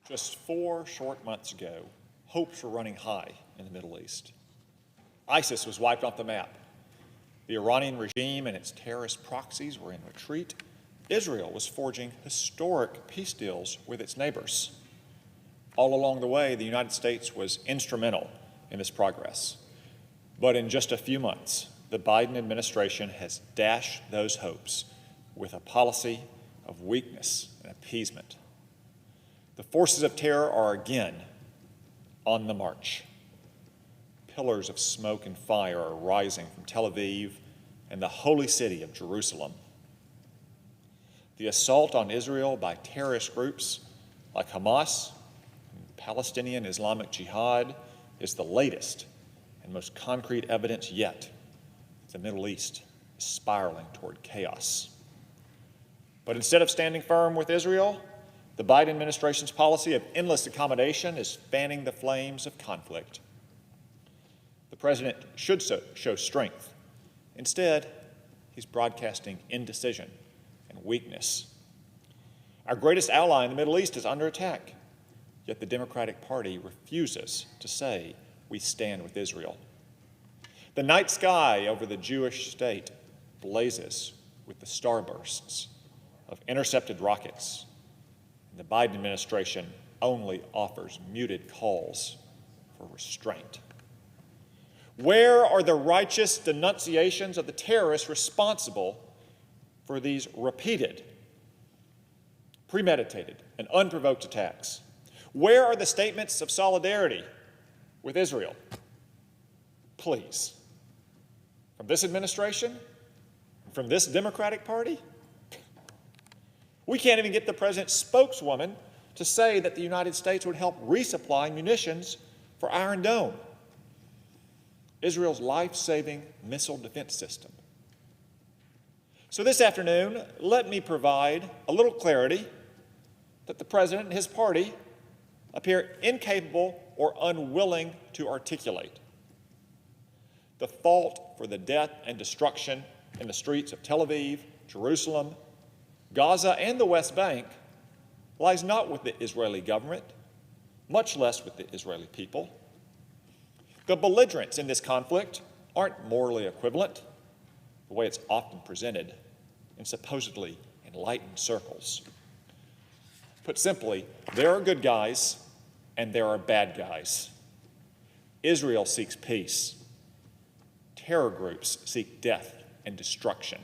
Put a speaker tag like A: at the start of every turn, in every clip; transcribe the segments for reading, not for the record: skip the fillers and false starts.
A: Just 4 short months ago, hopes were running high in the Middle East. ISIS was wiped off the map. The Iranian regime and its terrorist proxies were in retreat. Israel was forging historic peace deals with its neighbors. All along the way, the United States was instrumental in this progress. But in just a few months, the Biden administration has dashed those hopes with a policy of weakness and appeasement. The forces of terror are again on the march. Pillars of smoke and fire are rising from Tel Aviv and the holy city of Jerusalem. The assault on Israel by terrorist groups like Hamas and Palestinian Islamic Jihad is the latest and most concrete evidence yet that the Middle East is spiraling toward chaos. But instead of standing firm with Israel, the Biden administration's policy of endless accommodation is fanning the flames of conflict. The president should show strength. Instead, he's broadcasting indecision and weakness. Our greatest ally in the Middle East is under attack, yet the Democratic Party refuses to say we stand with Israel. The night sky over the Jewish state blazes with the starbursts of intercepted rockets. The Biden administration only offers muted calls for restraint. Where are the righteous denunciations of the terrorists responsible for these repeated, premeditated, and unprovoked attacks? Where are the statements of solidarity with Israel? Please, from this administration, from this Democratic Party? We can't even get the president's spokeswoman to say that the United States would help resupply munitions for Iron Dome, Israel's life-saving missile defense system. So this afternoon, let me provide a little clarity that the president and his party appear incapable or unwilling to articulate. The fault for the death and destruction in the streets of Tel Aviv, Jerusalem, Gaza, and the West Bank lies not with the Israeli government, much less with the Israeli people. The belligerents in this conflict aren't morally equivalent, the way it's often presented in supposedly enlightened circles. Put simply, there are good guys and there are bad guys. Israel seeks peace. Terror groups seek death and destruction.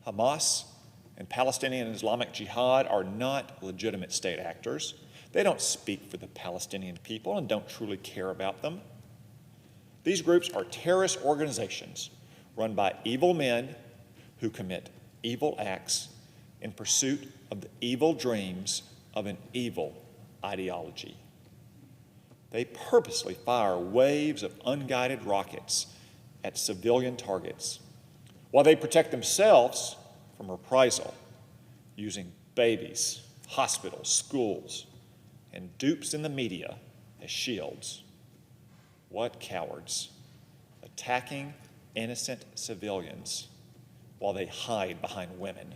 A: Hamas and Palestinian Islamic Jihad are not legitimate state actors. They don't speak for the Palestinian people and don't truly care about them. These groups are terrorist organizations run by evil men who commit evil acts in pursuit of the evil dreams of an evil ideology. They purposely fire waves of unguided rockets at civilian targets while they protect themselves from reprisal using babies, hospitals, schools, and dupes in the media as shields. What cowards, attacking innocent civilians while they hide behind women.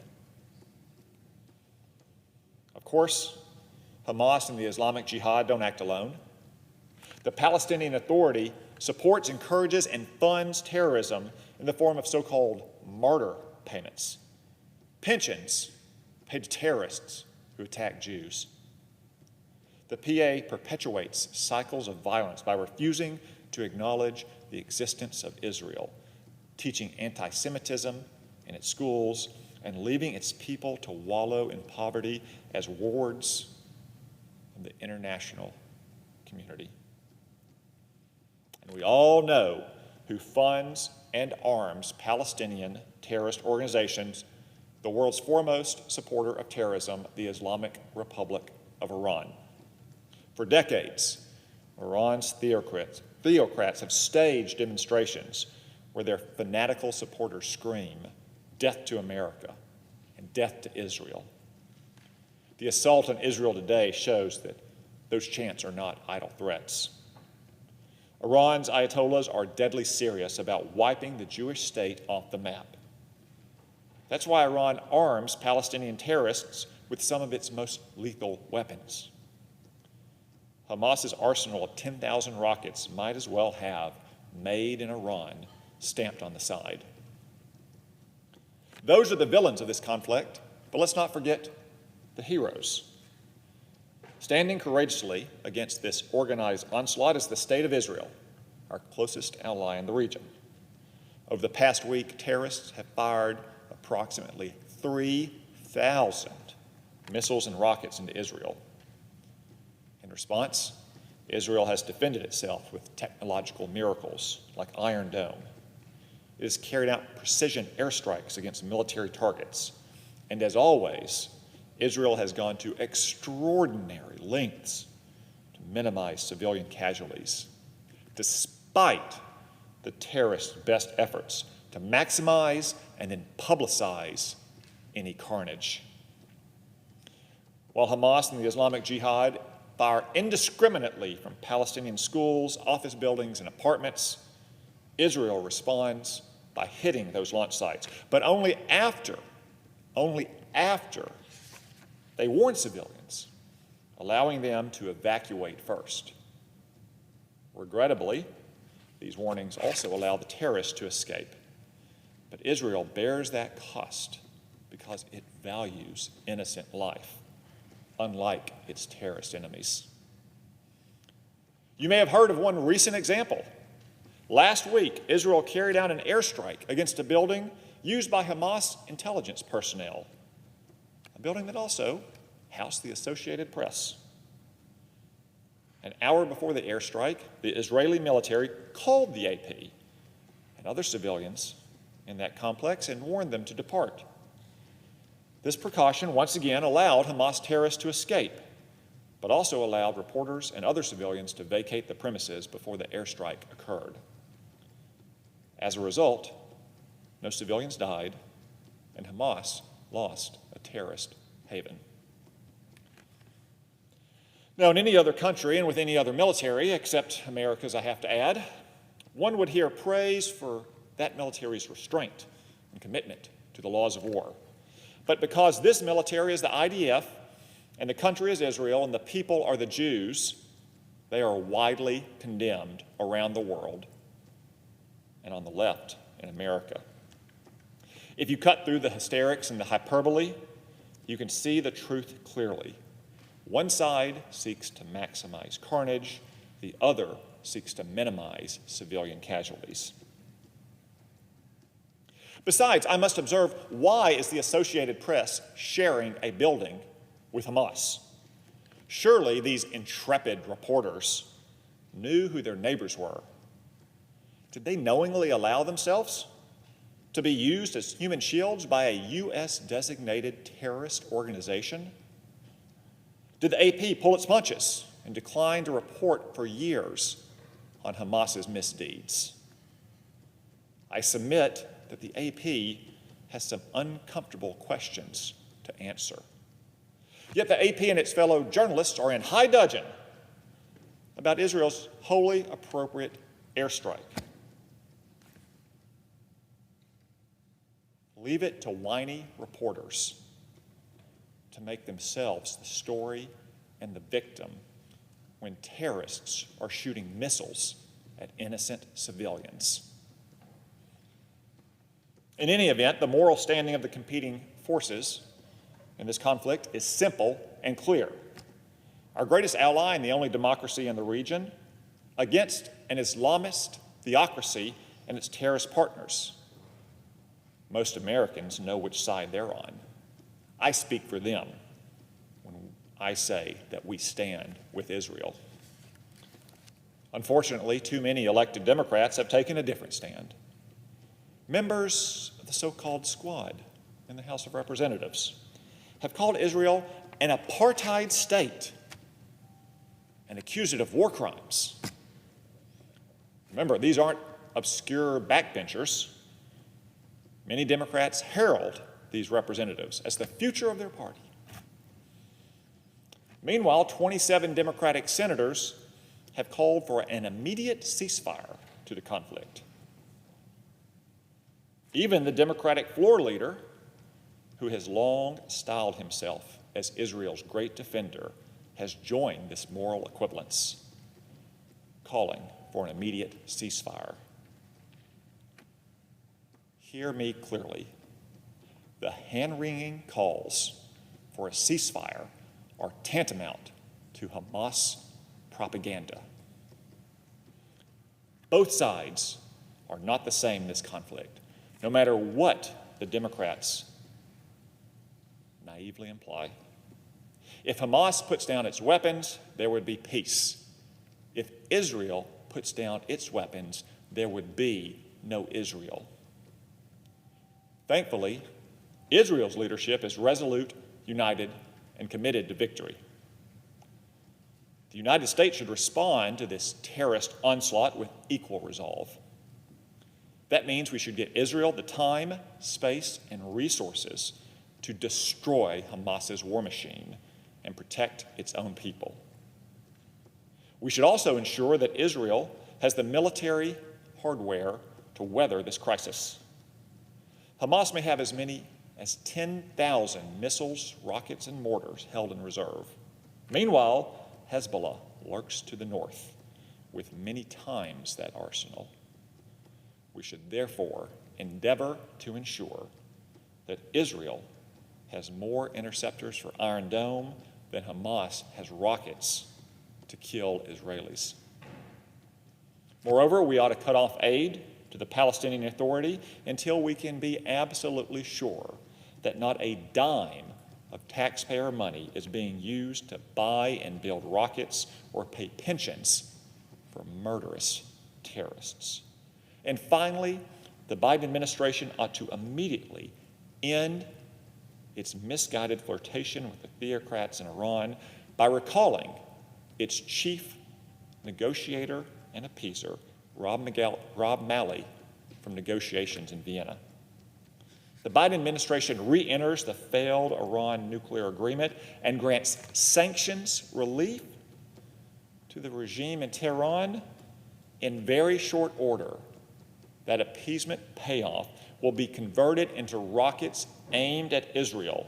A: Of course, Hamas and the Islamic Jihad don't act alone. The Palestinian Authority supports, encourages, and funds terrorism in the form of so-called martyr payments, pensions paid to terrorists who attack Jews. The PA perpetuates cycles of violence by refusing to acknowledge the existence of Israel, teaching anti-Semitism in its schools, and leaving its people to wallow in poverty as wards of the international community. And we all know who funds and arms Palestinian terrorist organizations, the world's foremost supporter of terrorism, the Islamic Republic of Iran. For decades, Iran's theocrats have staged demonstrations where their fanatical supporters scream, "Death to America," and "Death to Israel." The assault on Israel today shows that those chants are not idle threats. Iran's Ayatollahs are deadly serious about wiping the Jewish state off the map. That's why Iran arms Palestinian terrorists with some of its most lethal weapons. Hamas's arsenal of 10,000 rockets might as well have "Made in Iran" stamped on the side. Those are the villains of this conflict, but let's not forget the heroes. Standing courageously against this organized onslaught is the State of Israel, our closest ally in the region. Over the past week, terrorists have fired approximately 3,000 missiles and rockets into Israel. In response, Israel has defended itself with technological miracles like Iron Dome. It has carried out precision airstrikes against military targets. And as always, Israel has gone to extraordinary lengths to minimize civilian casualties, despite the terrorists' best efforts to maximize and then publicize any carnage. While Hamas and the Islamic Jihad fire indiscriminately from Palestinian schools, office buildings, and apartments, Israel responds by hitting those launch sites, but only after they warn civilians, allowing them to evacuate first. Regrettably, these warnings also allow the terrorists to escape. But Israel bears that cost because it values innocent life, unlike its terrorist enemies. You may have heard of one recent example. Last week, Israel carried out an airstrike against a building used by Hamas intelligence personnel, a building that also housed the Associated Press. An hour before the airstrike, the Israeli military called the AP and other civilians in that complex and warned them to depart. This precaution once again allowed Hamas terrorists to escape, but also allowed reporters and other civilians to vacate the premises before the airstrike occurred. As a result, no civilians died, and Hamas lost a terrorist haven. Now, in any other country and with any other military, except America's, I have to add, one would hear praise for that military's restraint and commitment to the laws of war. But because this military is the IDF, and the country is Israel, and the people are the Jews, they are widely condemned around the world and on the left in America. If you cut through the hysterics and the hyperbole, you can see the truth clearly. One side seeks to maximize carnage, the other seeks to minimize civilian casualties. Besides, I must observe, why is the Associated Press sharing a building with Hamas? Surely these intrepid reporters knew who their neighbors were. Did they knowingly allow themselves to be used as human shields by a U.S.-designated terrorist organization? Did the AP pull its punches and decline to report for years on Hamas's misdeeds? I submit that the AP has some uncomfortable questions to answer. Yet the AP and its fellow journalists are in high dudgeon about Israel's wholly appropriate airstrike. Leave it to whiny reporters to make themselves the story and the victim when terrorists are shooting missiles at innocent civilians. In any event, the moral standing of the competing forces in this conflict is simple and clear. Our greatest ally and the only democracy in the region against an Islamist theocracy and its terrorist partners. Most Americans know which side they're on. I speak for them when I say that we stand with Israel. Unfortunately, too many elected Democrats have taken a different stand. Members of the so-called squad in the House of Representatives have called Israel an apartheid state and accused it of war crimes. Remember, these aren't obscure backbenchers. Many Democrats herald these representatives as the future of their party. Meanwhile, 27 Democratic senators have called for an immediate ceasefire to the conflict. Even the Democratic floor leader, who has long styled himself as Israel's great defender, has joined this moral equivalence, calling for an immediate ceasefire. Hear me clearly. The hand-wringing calls for a ceasefire are tantamount to Hamas propaganda. Both sides are not the same in this conflict, no matter what the Democrats naively imply. If Hamas puts down its weapons, there would be peace. If Israel puts down its weapons, there would be no Israel. Thankfully, Israel's leadership is resolute, united, and committed to victory. The United States should respond to this terrorist onslaught with equal resolve. That means we should get Israel the time, space, and resources to destroy Hamas's war machine and protect its own people. We should also ensure that Israel has the military hardware to weather this crisis. Hamas may have as many as 10,000 missiles, rockets, and mortars held in reserve. Meanwhile, Hezbollah lurks to the north with many times that arsenal. We should therefore endeavor to ensure that Israel has more interceptors for Iron Dome than Hamas has rockets to kill Israelis. Moreover, we ought to cut off aid to the Palestinian Authority until we can be absolutely sure that not a dime of taxpayer money is being used to buy and build rockets or pay pensions for murderous terrorists. And finally, the Biden administration ought to immediately end its misguided flirtation with the theocrats in Iran by recalling its chief negotiator and appeaser, Rob Malley, from negotiations in Vienna. The Biden administration re-enters the failed Iran nuclear agreement and grants sanctions relief to the regime in Tehran in very short order. That appeasement payoff will be converted into rockets aimed at Israel,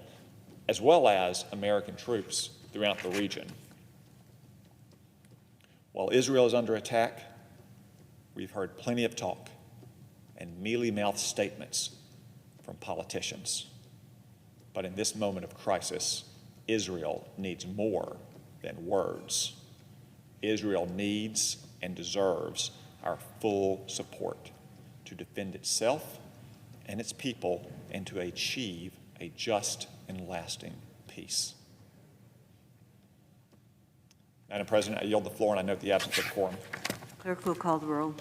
A: as well as American troops throughout the region. While Israel is under attack, we've heard plenty of talk and mealy-mouthed statements from politicians. But in this moment of crisis, Israel needs more than words. Israel needs and deserves our full support to defend itself and its people and to achieve a just and lasting peace. Madam President, I yield the floor and I note the absence of quorum.
B: Clerk will call the roll.